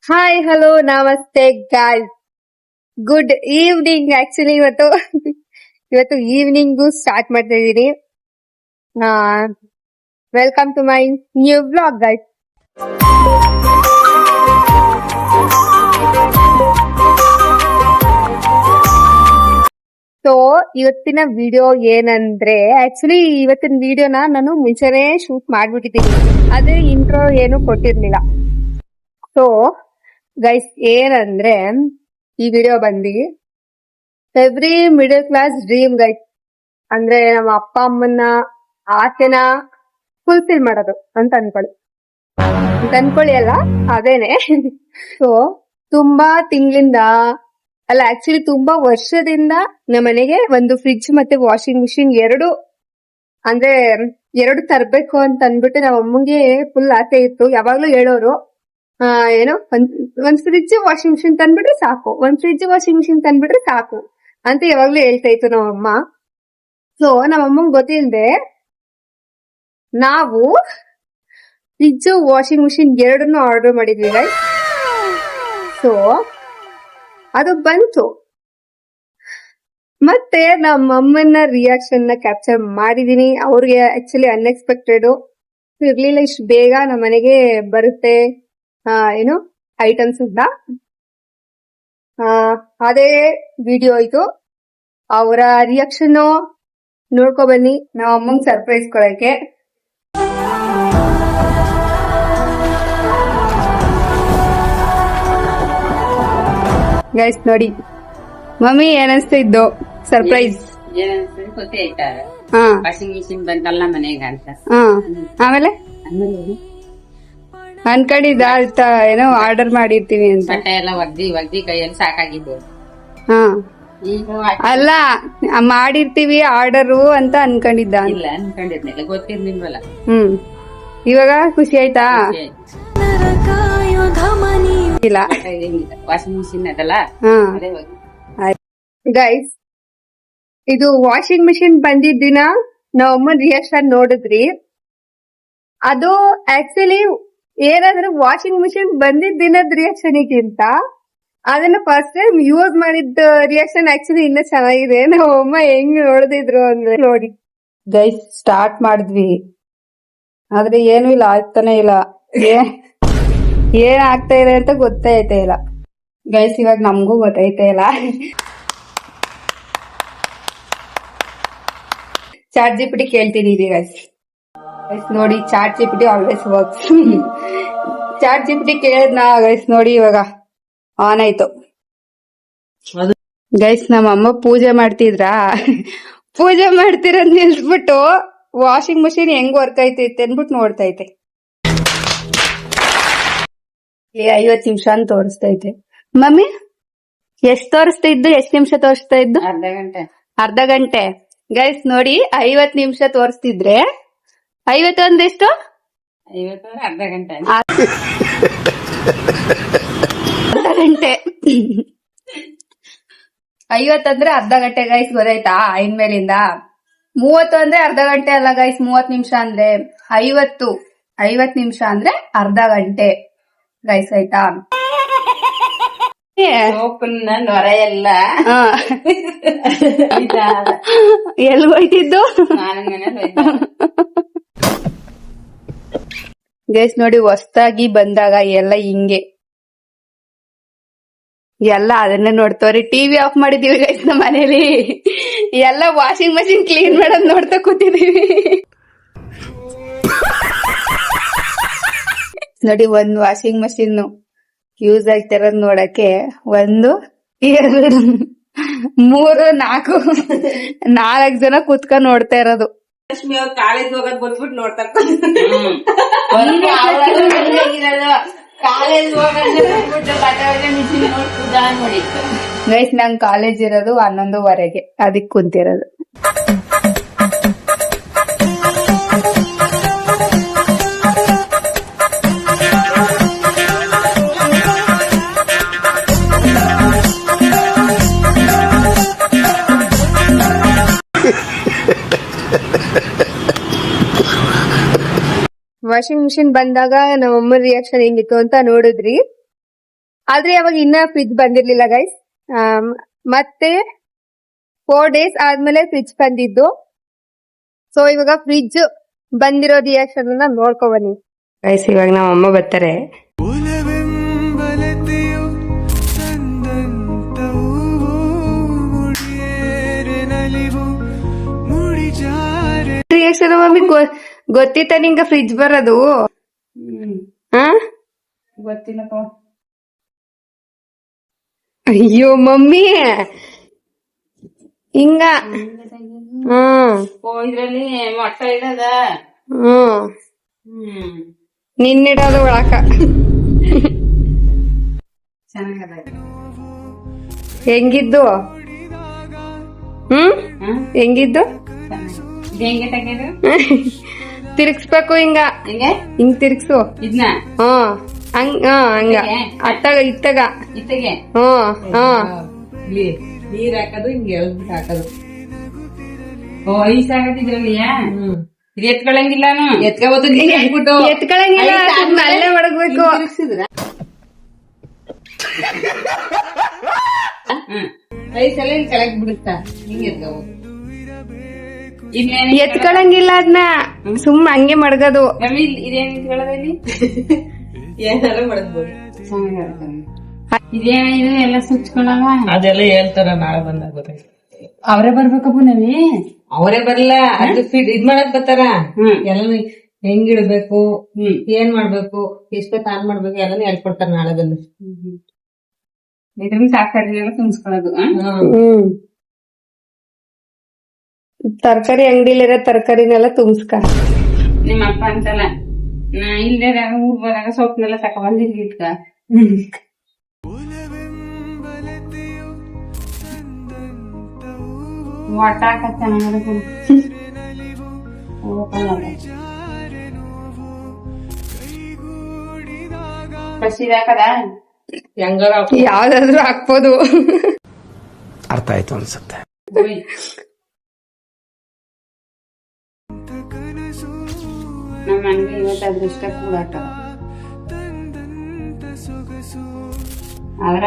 Hi hello ನಮಸ್ತೆ guys. Good evening. Actually ಇವತ್ತು evening start ಮಾಡ್ತಾ ಇದ್ದೀನಿ. Welcome to my new vlog guys. So ಇವತ್ತಿನ ವಿಡಿಯೋ ಏನಂದ್ರೆ, ಆಕ್ಚುಲಿ ಇವತ್ತಿನ ವಿಡಿಯೋನ ನಾನು ಮುಂಚೆನೆ ಶೂಟ್ ಮಾಡ್ಬಿಟ್ಟಿದ್ದೀನಿ, ಅದೇ ಇಂಟ್ರೋ ಏನು ಕೊಟ್ಟಿರ್ಲಿಲ್ಲ. ಸೊ ಗೈಸ್ ಏನಂದ್ರೆ, ಈ ವಿಡಿಯೋ ಬಂದು every middle class dream guys. ಅಂದ್ರೆ ನಮ್ಮ ಅಪ್ಪ ಅಮ್ಮನ ಆಸೆನ ಫುಲ್ಫಿಲ್ ಮಾಡೋದು ಅಂತ ಅನ್ಕೊಳ್ಳಿ ಅಲ್ಲ, ಅದೇನೆ. ಸೊ ತುಂಬಾ ತಿಂಗಳಿಂದ ಅಲ್ಲ, ಆಕ್ಚುಲಿ ತುಂಬಾ ವರ್ಷದಿಂದ ನಮ್ಮನೆಗೆ ಒಂದು ಫ್ರಿಡ್ಜ್ ಮತ್ತೆ ವಾಷಿಂಗ್ ಮಿಷಿನ್ ಎರಡು ತರ್ಬೇಕು ಅಂತ ಅಂದ್ಬಿಟ್ಟು ನಮ್ಮ ಅಮ್ಮಂಗೆ ಫುಲ್ ಆಸೆ ಇತ್ತು. ಯಾವಾಗ್ಲೂ ಹೇಳೋರು, ಒಂದ್ ಫ್ರಿಡ್ಜ್ ವಾಷಿಂಗ್ ಮಿಷಿನ್ ತಂದ್ಬಿಟ್ರೆ ಸಾಕು, ಅಂತ ಯಾವಾಗ್ಲೂ ಹೇಳ್ತಾ ಇತ್ತು ನಮ್ಮಮ್ಮ. ಸೊ ನಮ್ಮಮ್ಮಂಗ್ ಗೊತ್ತಿಲ್ಲದೆ ನಾವು ಫ್ರಿಡ್ಜ್ ವಾಷಿಂಗ್ ಮಿಷಿನ್ ಎರಡನ್ನೂ ಆರ್ಡರ್ ಮಾಡಿದ್ವಿ ಗೈಸ್. ಸೊ ಅದು ಬಂತು, ಮತ್ತೆ ನಮ್ಮಮ್ಮನ ರಿಯಾಕ್ಷನ್ ನ ಕ್ಯಾಪ್ಚರ್ ಮಾಡಿದೀನಿ. ಅವ್ರಿಗೆ ಆಕ್ಚುಲಿ ಅನ್ಎಕ್ಸ್ಪೆಕ್ಟೆಡ್ ಇರ್ಲಿಲ್ಲ ಇಷ್ಟು ಬೇಗ ನಮ್ಮ ಮನೆಗೆ ಬರುತ್ತೆ ಐಟಮ್ಸ್ ಅಂತ. ಅದೇ ವಿಡಿಯೋ ಇದು. ಅವರ ರಿಯಾಕ್ಷನ್ ನೋಡ್ಕೊ ಬನ್ನಿ, ನಮ್ಮ ಅಮ್ಮಂಗ್ ಸರ್ಪ್ರೈಸ್ ಕೊಡಕ್ಕೆ. ಗೈಸ್ ನೋಡಿ, ಮಮ್ಮಿ ಏನನ್ಸ್ತಾ ಇದ್ದು ಸರ್ಪ್ರೈಸ್? ಖುಷಿ ಆಯ್ತಾ? ವಾಷಿಂಗ್ ಮಿಷಿನ್ ಬಂತಲ್ಲ ಮನೆಗ ಅಂತ. ಆಮೇಲೆ ಅನ್ಕಡಿದ ಆರ್ಡರ್ ಮಾಡಿರ್ತೀವಿ ಅಂತ. ಬಟ್ಟೆ ಎಲ್ಲ ಒಗ್ದಿ ಕೈಯಲ್ಲಿ ಸಾಕಾಗಿದ್ದು. ಅಲ್ಲ, ಮಾಡಿರ್ತೀವಿ ಆರ್ಡರು ಅಂತ ಅನ್ಕೊಂಡಿದ್ದ. ಇಲ್ಲ ಅನ್ಕೊಂಡಿರ್ಲಿಲ್ಲ, ಗೊತ್ತಿರ್ಲಿಲ್ವಲ್ಲ. ಇವಾಗ ಖುಷಿ ಆಯ್ತಾ? ಇಲ್ಲ, ವಾಷಿಂಗ್ ಮಿಷಿನ್ ಅದಲ್ಲ. ಗೈಸ್, ಇದು ವಾಷಿಂಗ್ ಮಿಷಿನ್ ಬಂದಿದ್ದ ದಿನ ನಾವಮ್ಮನ ರಿಯಾಕ್ಷನ್ ನೋಡಿದ್ರಿ. ಅದು ಆಕ್ಚುಲಿ ಏನಾದ್ರೂ ವಾಷಿಂಗ್ ಮಿಷಿನ್ ಬಂದಿದ್ದ ದಿನದ ರಿಯಾಕ್ಷನ್ಗಿಂತ ಅದನ್ನ ಫಸ್ಟ್ ಟೈಮ್ ಯೂಸ್ ಮಾಡಿದ್ದ ರಿಯಾಕ್ಷನ್ ಆಕ್ಚುಲಿ ಇನ್ನ ಚೆನ್ನಾಗಿದೆ. ನಾವಮ್ಮ ಹೆಂಗ್ ನೋಡಿದ್ರು ಅಂದ್ರೆ ನೋಡಿ ಗೈಸ್. ಸ್ಟಾರ್ಟ್ ಮಾಡಿದ್ವಿ, ಆದ್ರೆ ಏನು ಇಲ್ಲ, ಆಗ್ತಾನೆ ಇಲ್ಲ. ಏನ್ ಆಗ್ತಾ ಇದೆ ಅಂತ ಗೊತ್ತಾಯ್ತಾ ಇಲ್ಲ ಗೈಸ್. ಇವಾಗ ನಮಗೂ ಗೊತ್ತಾಯ್ತಾ ಇಲ್ಲ. ಚಾಟ್ ಜಿಪಿಟಿ ಕೇಳ್ತಿದೀವಿ ಗೈಸ್. ನೋಡಿ, ChatGPT always works. ChatGPT ಕೇಳಿದ್ನ ಗೈಸ್, ನೋಡಿ ಇವಾಗ ಆನ್ ಆಯ್ತು ಗೈಸ್. ನಮ್ಮಮ್ಮ ಪೂಜೆ ಮಾಡ್ತಿರೋದ್ ನಿಲ್ಸ್ಬಿಟ್ಟು ವಾಷಿಂಗ್ ಮಷಿನ್ ಹೆಂಗ್ ವರ್ಕ್ ಆಯ್ತೈತೆ ಅನ್ಬಿಟ್ಟು ನೋಡ್ತೈತೆ. 50 ನಿಮಿಷ ಅಂತ ತೋರಿಸ್ತೈತೆ. ಮಮ್ಮಿ ಎಷ್ಟ್ ತೋರಿಸ್ತಾ ಇದ್ದು? ಎಷ್ಟ್ ನಿಮಿಷ ತೋರಿಸ್ತಾ ಇದ್ದು? ಅರ್ಧ ಗಂಟೆ ಗೈಸ್. ನೋಡಿ, 50 ನಿಮಿಷ ತೋರಿಸ್ತಿದ್ರೆ 50 ಅಂದ್ರೆ ಎಷ್ಟು? 50 ಅರ್ಧ ಗಂಟೆ. ಅರ್ಧ ಗಂಟೆ 50 ಅಂದ್ರೆ ಅರ್ಧ ಗಂಟೆ ಗೈಸ್, ಗೊತ್ತಾಯ್ತಾ? ಇನ್ಮೇಲಿಂದ 30 ಅಂದ್ರೆ ಅರ್ಧ ಗಂಟೆ ಅಲ್ಲ ಗೈಸ್, 30 ನಿಮಿಷ ಅಂದ್ರೆ 50 ನಿಮಿಷ ಅಂದ್ರೆ ಅರ್ಧ ಗಂಟೆ ಗೈಸ್, ಆಯ್ತಾ? ನೊರ ಎಲ್ಲ ಎಲ್ಲಿ ಹೋಯ್ತಿದ್ದು ಗೈಸ್. ನೋಡಿ, ಹೊಸ್ದಾಗಿ ಬಂದಾಗ ಎಲ್ಲ ಹಿಂಗೆ ಎಲ್ಲ ಅದನ್ನೇ ನೋಡ್ತವ್ರಿ. ಟಿವಿ ಆಫ್ ಮಾಡಿದೀವಿ ಗೈಸ್ ನಮ್ಮ ಮನೇಲಿ. ಎಲ್ಲ ವಾಷಿಂಗ್ ಮಷಿನ್ ಕ್ಲೀನ್ ಮಾಡೋದ್ ನೋಡ್ತಾ ಕೂತಿದೀವಿ. ನೋಡಿ, ಒಂದ್ ವಾಷಿಂಗ್ ಮಷಿನ್ ಯೂಸ್ ಆಗ್ತಿರೋದ್ ನೋಡಕ್ಕೆ 1 2 3 4 ಜನ ಕೂತ್ಕೊಂಡ್ ನೋಡ್ತಾ ಇರೋದು. ಲಕ್ಷ್ಮಿ ಅವ್ರು ಕಾಲೇಜ್ ಹೋಗೋದ್ ಬಂದ್ಬಿಟ್ಟು ನೋಡ್ತಾರೆ. ಕಾಲೇಜ್ ನೋಡಿ ಗೈಸ್, ನಂಗ್ ಕಾಲೇಜ್ ಇರೋದು 11:15, ಅದಕ್ ಕುಂತಿರೋದು. ವಾಷಿಂಗ್ ಮಿಷಿನ್ ಬಂದಾಗ ನಮ್ಮಮ್ಮ ರಿಯಾಕ್ಷನ್ ಹೆಂಗಿತ್ತು ಅಂತ ನೋಡಿದ್ರಿ. ಆದ್ರೆ ಅವಾಗ ಇನ್ನ ಫ್ರಿಜ್ ಬಂದಿರ್ಲಿಲ್ಲ ಗೈಸ್. ಮತ್ತೆ 4 days ಆದ್ಮೇಲೆ ಫ್ರಿಜ್ ಬಂದಿದ್ದು. ಸೊ ಇವಾಗ ಫ್ರಿಜ್ ಬಂದಿರೋ ರಿಯಾಕ್ಷನ್ ಅನ್ನ ನೋಡ್ಕೊ ಬನ್ನಿ ಗೈಸ್. ಇವಾಗ ನಮ್ಮ ಅಮ್ಮ ಬರ್ತಾರೆ. ರಿಯಾಕ್ಷನ್ ಮಮ್ಮಿ ಗೊತ್ತಿತ್ತ ನಿಂಗ ಫ್ರಿಜ್ ಬರೋದು? ಗೊತ್ತಿಲ್ಲಪ್ಪ. ಅಯ್ಯೋ ಮಮ್ಮಿ ಹಿಂಗ. ಇದ್ರಲ್ಲಿ ಮೊಟ್ಟೆ ಇಡದ. ನಿನ್ನಿಡೋದು ಒಳಕ. ಚೆನ್ನಾಗದ. ಹೆಂಗಿದ್ದು? ಹೆಂಗಿದ್ದು? ಹೆಂಗೆ ತೆಗೆದು ತಿರ್ಗ್ಸ್ಬೇಕು ಹಿಂಗ. ಹಿಂಗ್ ತಿರ್ಗ್ಸು ಇದನ್ನ. ಹಂಗ ಅತ್ತಾಗ ಇತ್ತಾಗ ಇತ್ತಗೆ ನೀರ್ ಹಾಕೋದು ಹಿಂಗೆ ಎಳ್ಬಿಟ್ಟು ಹಾಕೋದು. ಐಸ್ ಆಗತ್ ಇದ್ರಲ್ಲಿ. ಇದು ಎತ್ಕೊಳಂಗಿಲ್ಲ. ಎತ್ಕೊಳಂಗಿಲ್ಲ, ಅಲ್ಲೇ ಹೊಡಗ್ಬೇಕು. ಐಸೆಲ್ಲ ಇಲ್ಲಿ ಕೆಳಗ್ ಬಿಡುತ್ತ. ಹಿಂಗೆ ಎತ್ಕೊಳಂಗಿಲ್ಲ ಅದನ್ನ, ಸುಮ್ಮ ಹಂಗೆ ಮಡಗದು. ಇದೇನ್ ಇಟ್ಕೊಳ್ಳೋದಲ್ಲಿ ಏನಾರ ಮಡಗ್ಬೋದು. ಇದೇನ ಇದು ಎಲ್ಲ ಸುಚ್ಕೊಳವ. ಅದೆಲ್ಲ ಹೇಳ್ತಾರ ನಾಳೆ ಬಂದಾಗ ಗೊತ್ತಾಯ್ತು. ಅವರೇ ಬರ್ಬೇಕಪ್ಪ ನವಿ. ಅವರೇ ಬರಲ್ಲ, ಅದು ಇದ್ ಮಾಡಕ್ ಬರ್ತಾರ. ಎಲ್ಲ ಹೆಂಗಿಡ್ಬೇಕು, ಏನ್ ಮಾಡ್ಬೇಕು, ಎಷ್ಟೊತ್ತು ಆನ್ ಮಾಡ್ಬೇಕು ಎಲ್ಲಾನು ಹೇಳ್ಕೊಡ್ತಾರ ನಾಳೆ ಬಂದು. ಇದ್ರಲ್ಲಿ ತರಕಾರಿ ಎಲ್ಲ ತುಂಬಿಸ್ಕೊಳ್ಳೋದು. ತರಕಾರಿ ಅಂಗಡಿಲಿರೋ ತರಕಾರಿನೆಲ್ಲ ತುಂಬಿಸ್ಕ. ನಿಮ್ಮ ಅಪ್ಪ ಅಂತಲ್ಲ, ನಾ ಇಲ್ದೇ ಊರ್ ಬರಾಗ ಸೊಪ್ಪನೆಲ್ಲ ತಕೊಂಡ್ ಇಟ್ಕ. ಒಟ್ಟ ಹಾಕತ್ ಚೆನ್ನಾಗ. ಕಸಿದಾಕದ ಹೆಂಗಾರ ಯಾವ್ದಾದ್ರು ಹಾಕ್ಬೋದು. ಅರ್ಥ ಆಯ್ತು ಅನ್ಸುತ್ತೆ. ನಮ್ಮ ಮನೆಗೆ ಇವತ್ತು ಅದೃಷ್ಟ ಕೂಡಾಟ. ಅವರ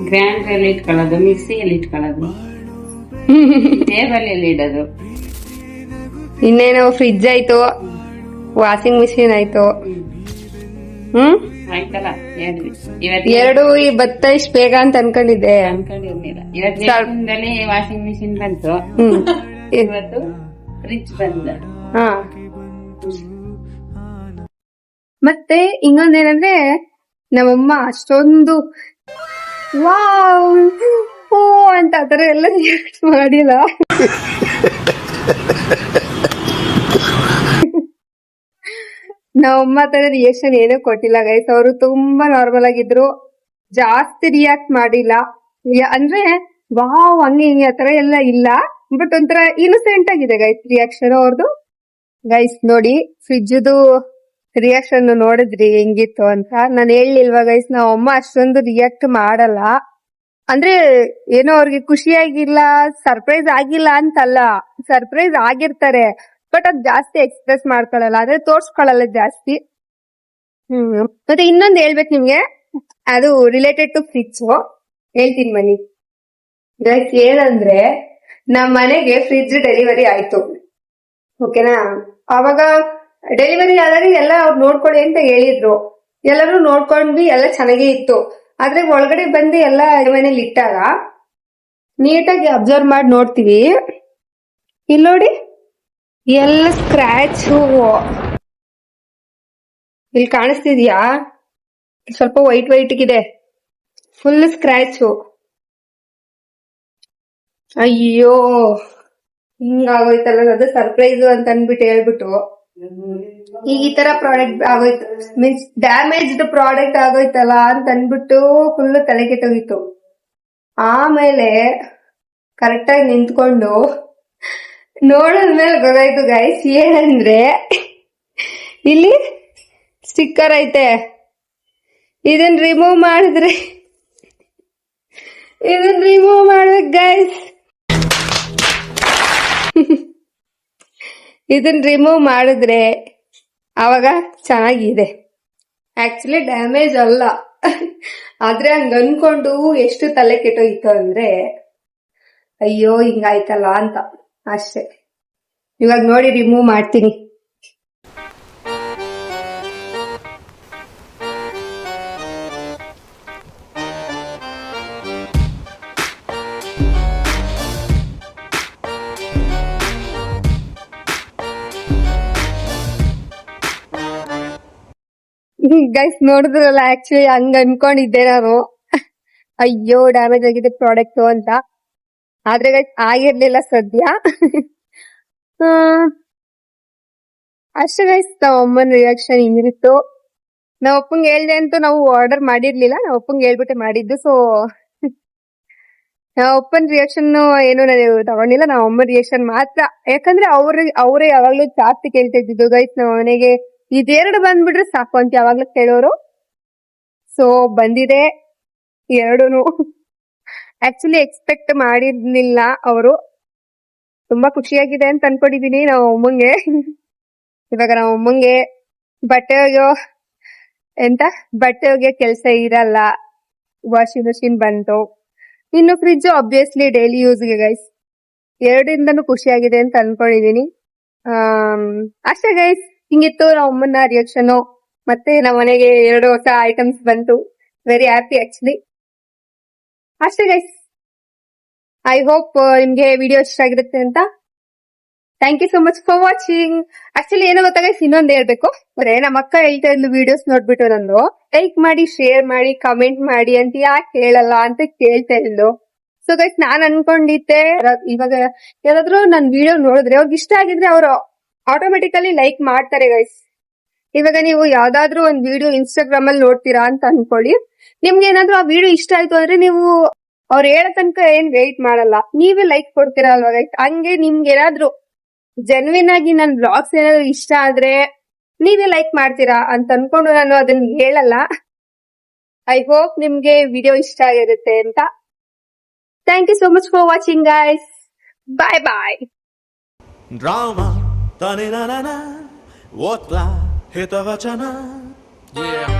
ಗ್ರೈಂಡರ್ ಎಲ್ಲಿ ಇಟ್ಕೊಳ್ಳೋದು, ಮಿಕ್ಸಿಯಲ್ಲಿ ಇಟ್ಕೊಳ್ಳೋದು, ಟೇಬಲ್ ಎಲ್ಲಿ ಇಡೋದು. ಇನ್ನೇನೋ ಫ್ರಿಜ್ ಆಯ್ತು, ವಾಷಿಂಗ್ ಮಿಷಿನ್ ಆಯ್ತು. ಆಯ್ತಲ್ಲ ಎರಡು ಈ ಭತ್ತ ಇಷ್ಟ ಬೇಗ ಅಂತ ಅನ್ಕೊಂಡಿದ್ದೆ. ಅನ್ಕೊಂಡಿರ್ಲಿಲ್ಲ. ಇವತ್ತಿನಲ್ಲಿ ವಾಷಿಂಗ್ ಮಿಷಿನ್ ಬಂತು, ಇವತ್ತು ಫ್ರಿಜ್ ಬಂದ. ಮತ್ತೆ ಇನ್ನೊಂದೇನಂದ್ರೆ ನಮ್ಮಮ್ಮ ಅಷ್ಟೊಂದು ವಾವ್ ಓ ಅಂತ ಆತರ ಎಲ್ಲ ಮಾಡಿಲ್ಲ. ನಮ್ಮಮ್ಮ ತರ ರಿಯಾಕ್ಷನ್ ಏನೂ ಕೊಟ್ಟಿಲ್ಲ ಗೈಸ್. ಅವರು ತುಂಬಾ ನಾರ್ಮಲ್ ಆಗಿದ್ರು, ಜಾಸ್ತಿ ರಿಯಾಕ್ಟ್ ಮಾಡಿಲ್ಲ. ಅಂದ್ರೆ ವಾವ್ ಹಂಗೆ ಹಿಂಗೆ ಆತರ ಎಲ್ಲ ಇಲ್ಲ, ಬಟ್ ಒಂಥರ ಇನ್ನೋಸೆಂಟ್ ಆಗಿದೆ ಗೈಸ್ ರಿಯಾಕ್ಷನ್ ಅವ್ರದ್ದು. ಗೈಸ್ ನೋಡಿ ಫ್ರಿಜ್ದು ರಿಯಾಕ್ಷನ್ ನೋಡಿದ್ರಿ ಹೆಂಗಿತ್ತು ಅಂತ. ನಾನು ಹೇಳಿಲ್ವಾ ಗೈಸ್, ನಾವ್ ಅಮ್ಮ ಅಷ್ಟೊಂದು ರಿಯಾಕ್ಟ್ ಮಾಡಲ್ಲ. ಅಂದ್ರೆ ಏನೋ ಅವ್ರಿಗೆ ಖುಷಿಯಾಗಿಲ್ಲ, ಸರ್ಪ್ರೈಸ್ ಆಗಿಲ್ಲ ಅಂತಲ್ಲ, ಸರ್ಪ್ರೈಸ್ ಆಗಿರ್ತಾರೆ, ಬಟ್ ಅದ್ ಜಾಸ್ತಿ ಎಕ್ಸ್ಪ್ರೆಸ್ ಮಾಡ್ಕೊಳಲ್ಲ, ಅಂದ್ರೆ ತೋರ್ಸ್ಕೊಳಲ್ಲ ಜಾಸ್ತಿ. ಮತ್ತೆ ಇನ್ನೊಂದ್ ಹೇಳ್ಬೇಕು ನಿಮ್ಗೆ, ಅದು ರಿಲೇಟೆಡ್ ಟು ಫ್ರಿಜ್ ಹೇಳ್ತೀನಿ ಬನ್ನಿ ಗೈಸ್. ಏನಂದ್ರೆ ನಮ್ ಮನೆಗೆ ಫ್ರಿಜ್ ಡೆಲಿವರಿ ಆಯ್ತು, ಓಕೆನಾ. ಅವಾಗ ಡೆಲಿವರಿ ಆದಾಗ ಎಲ್ಲ ಅವ್ರು ನೋಡ್ಕೊಳ್ಳಿ ಅಂತ ಹೇಳಿದ್ರು, ಎಲ್ಲರೂ ನೋಡ್ಕೊಂಡ್ವಿ, ಎಲ್ಲ ಚೆನ್ನಾಗೇ ಇತ್ತು. ಆದ್ರೆ ಒಳಗಡೆ ಬಂದು ಎಲ್ಲ ಮನೇಲಿ ಇಟ್ಟಾಗ ನೀಟಾಗಿ ಅಬ್ಸರ್ವ್ ಮಾಡಿ ನೋಡ್ತೀವಿ, ಇಲ್ಲಿ ನೋಡಿ ಎಲ್ಲ ಸ್ಕ್ರಾಚ್. ಇಲ್ಲಿ ಕಾಣಿಸ್ತಿದ್ಯಾ? ಸ್ವಲ್ಪ ವೈಟ್ ವೈಟ್ ಇದೆ, ಫುಲ್ ಸ್ಕ್ರಾಚ್. ಅಯ್ಯೋ ಹಿಂಗಾಗೋಯ್ತಲ್ಲ, ಅದು ಸರ್ಪ್ರೈಸ್ ಅಂತ ಅನ್ಬಿಟ್ಟು ಹೇಳ್ಬಿಟ್ಟು ಈಗ ಈ ತರ ಪ್ರಾಡಕ್ಟ್ ಆಗೋಯ್ತು, ಮೀನ್ಸ್ ಡ್ಯಾಮೇಜ್ಡ್ ಪ್ರಾಡಕ್ಟ್ ಆಗೋಯ್ತಲ್ಲ ಅಂತ ಅನ್ಬಿಟ್ಟು ಫುಲ್ ತಲೆಗೆ ತೆಗಿತು. ಆಮೇಲೆ ಕರೆಕ್ಟ್ ಆಗಿ ನಿಂತ್ಕೊಂಡು ನೋಡಿದ್ಮೇಲೆ ಗೊತ್ತಾಯ್ತು ಗೈಸ್, ಏನಂದ್ರೆ ಇಲ್ಲಿ ಸ್ಟಿಕ್ಕರ್ ಐತೆ, ಇದನ್ ರಿಮೂವ್ ಮಾಡಿದ್ರೆ ಮಾಡ್ಬೇಕು ಗೈಸ್. ಇದನ್ನ ರಿಮೂವ್ ಮಾಡಿದ್ರೆ ಅವಾಗ ಚೆನ್ನಾಗಿದೆ. ಆಕ್ಚುಲಿ ಡ್ಯಾಮೇಜ್ ಅಲ್ಲ, ಆದ್ರೆ ಹಂಗ ಅನ್ಕೊಂಡು ಎಷ್ಟು ತಲೆ ಕೆಟ್ಟೋಯ್ತು ಅಂದ್ರೆ ಅಯ್ಯೋ ಹಿಂಗಾಯ್ತಲ್ಲ ಅಂತ ಅಷ್ಟೇ. ಇವಾಗ ನೋಡಿ ರಿಮೂವ್ ಮಾಡ್ತೀನಿ. ಗೈಸ್ ನೋಡಿದ್ರಲ್ಲ, ಆಕ್ಚುಲಿ ಹಂಗ ಅನ್ಕೊಂಡಿದ್ದೆ ನಾನು, ಅಯ್ಯೋ ಡ್ಯಾಮೇಜ್ ಆಗಿದೆ ಪ್ರಾಡಕ್ಟ್ ಅಂತ. ಆದ್ರೆ ಗೈಸ್ ಆಗಿರ್ಲಿಲ್ಲ ಸದ್ಯ. ಅಷ್ಟೇ ಗೈಸ್, ನಾವ್ ಅಮ್ಮನ ರಿಯಾಕ್ಷನ್ ಹಿಂಗಿತ್ತು. ನಾವ್ ಅಪ್ಪಂಗೆ ಹೇಳ್ದೆ ಅಂತೂ ನಾವು ಆರ್ಡರ್ ಮಾಡಿರ್ಲಿಲ್ಲ, ನಾವ್ ಅಪ್ಪಂಗೆ ಹೇಳ್ಬಿಟ್ಟೆ ಮಾಡಿದ್ದು. ಸೊ ನಾವ್ ಅಪ್ಪನ ರಿಯಾಕ್ಷನ್ ಏನು ನಾನು ತಗೊಂಡಿಲ್ಲ, ನಾವ್ ಅಮ್ಮನ ರಿಯಾಕ್ಷನ್ ಮಾತ್ರ. ಯಾಕಂದ್ರೆ ಅವ್ರೇ ಯಾವಾಗ್ಲೂ ಜಾಸ್ತಿ ಕೇಳ್ತಾ ಇದ್ದಿದ್ದು ಗೈಸ್ ನಾವ್ ಮನೆಗೆ ಇದೆರಡು ಬಂದ್ಬಿಟ್ರೆ ಸಾಕು ಅಂತ ಯಾವಾಗ್ಲೂ ಕೇಳೋರು. ಸೊ ಬಂದಿದೆ ಎರಡೂನು. ಆಕ್ಚುಲಿ ಎಕ್ಸ್ಪೆಕ್ಟ್ ಮಾಡಿರ್ಲಿಲ್ಲ ಅವರು. ತುಂಬಾ ಖುಷಿಯಾಗಿದೆ ಅಂತ ಅನ್ಕೊಂಡಿದೀನಿ ನಾವು ಅಮ್ಮಂಗೆ. ಇವಾಗ ನಾವು ಅಮ್ಮಂಗೆ ಬಟ್ಟೆ ಒಗೆಯೋ ಕೆಲ್ಸ ಇರಲ್ಲ, ವಾಷಿಂಗ್ ಮಷಿನ್ ಬಂತು. ಇನ್ನು ಫ್ರಿಜ್ ಆಬ್ವಿಯಸ್ಲಿ ಡೈಲಿ ಯೂಸ್ಗೆ ಗೈಸ್. ಎರಡಿಂದನೂ ಖುಷಿಯಾಗಿದೆ ಅಂತ ಅನ್ಕೊಂಡಿದೀನಿ. ಅಷ್ಟೇ ಗೈಸ್, ಹಿಂಗಿತ್ತು ನಮ್ಮ ಅಮ್ಮನ ರಿಯಾಕ್ಷನ್. ಮತ್ತೆ ನಮ್ಮ ಮನೆಗೆ 2 ಹೊಸ ಐಟಮ್ಸ್ ಬಂತು. Very happy actually. ಅಷ್ಟೇ ಗೈಸ್, ಐ ಹೋಪ್ ನಿಮ್ಗೆ ವಿಡಿಯೋ ಇಷ್ಟ ಆಗಿರುತ್ತೆ ಅಂತ. Thank you so much for watching. Actually ಏನೋ ಗೊತ್ತಾ ಗೈಸ್, ಇನ್ನೊಂದು ಹೇಳ್ಬೇಕು ಅಂದ್ರೆ, ನಮ್ಮ ಅಕ್ಕ ಹೇಳ್ತಾ ಇದ್ಲು ವಿಡಿಯೋಸ್ ನೋಡ್ಬಿಟ್ಟು ನಂದು ಲೈಕ್ ಮಾಡಿ, ಶೇರ್ ಮಾಡಿ, ಕಮೆಂಟ್ ಮಾಡಿ ಅಂತ ಯಾಕೆ ಹೇಳಲ್ಲ ಅಂತ ಕೇಳ್ತಾ ಇದ್ಲು. ಸೊ ಗೈಸ್ ನಾನ್ ಅನ್ಕೊಂಡಿದ್ದೆ, ಇವಾಗ ಯಾರಾದ್ರೂ ನನ್ ವಿಡಿಯೋ ನೋಡಿದ್ರೆ ಅವ್ರಿಗೆ ಇಷ್ಟ ಆಗಿದ್ರೆ ಅವರು ಆಟೋಮೆಟಿಕಲಿ ಲೈಕ್ ಮಾಡ್ತಾರೆ ಗೈಸ್. ಇವಾಗ ನೀವು ಯಾವ್ದಾದ್ರು ಒಂದ್ ವಿಡಿಯೋ ಇನ್ಸ್ಟಾಗ್ರಾಮ್ ಅಲ್ಲಿ ನೋಡ್ತೀರಾ ಅಂತ ಅನ್ಕೊಳ್ಳಿ. ನಿಮ್ಗೆ ಏನಾದ್ರು ಆ ವಿಡಿಯೋ ಇಷ್ಟ ಆಯ್ತು ಅಂದ್ರೆ ನೀವು ಅವ್ರು ಹೇಳೋ ತನಕ ಏನ್ ವೇಟ್ ಮಾಡಲ್ಲ, ನೀವೇ ಲೈಕ್ ಕೊಡ್ತೀರಾ ಅಲ್ವಾ ಗೈಸ್. ಹಂಗೆ ನಿಮ್ಗೆ ಏನಾದ್ರು ಜೆನ್ವಿನ್ ಆಗಿ ನನ್ ಬ್ಲಾಗ್ಸ್ ಏನಾದ್ರು ಇಷ್ಟ ಆದ್ರೆ ನೀವೇ ಲೈಕ್ ಮಾಡ್ತೀರಾ ಅಂತ ಅನ್ಕೊಂಡು ನಾನು ಅದನ್ನ ಹೇಳಲ್ಲ. ಐ ಹೋಪ್ ನಿಮ್ಗೆ ವಿಡಿಯೋ ಇಷ್ಟ ಆಗಿರುತ್ತೆ ಅಂತ. Thank you so much for watching guys. Bye bye. Drama, ta-ni-na-na-na, what la, hit of a chana. Yeah.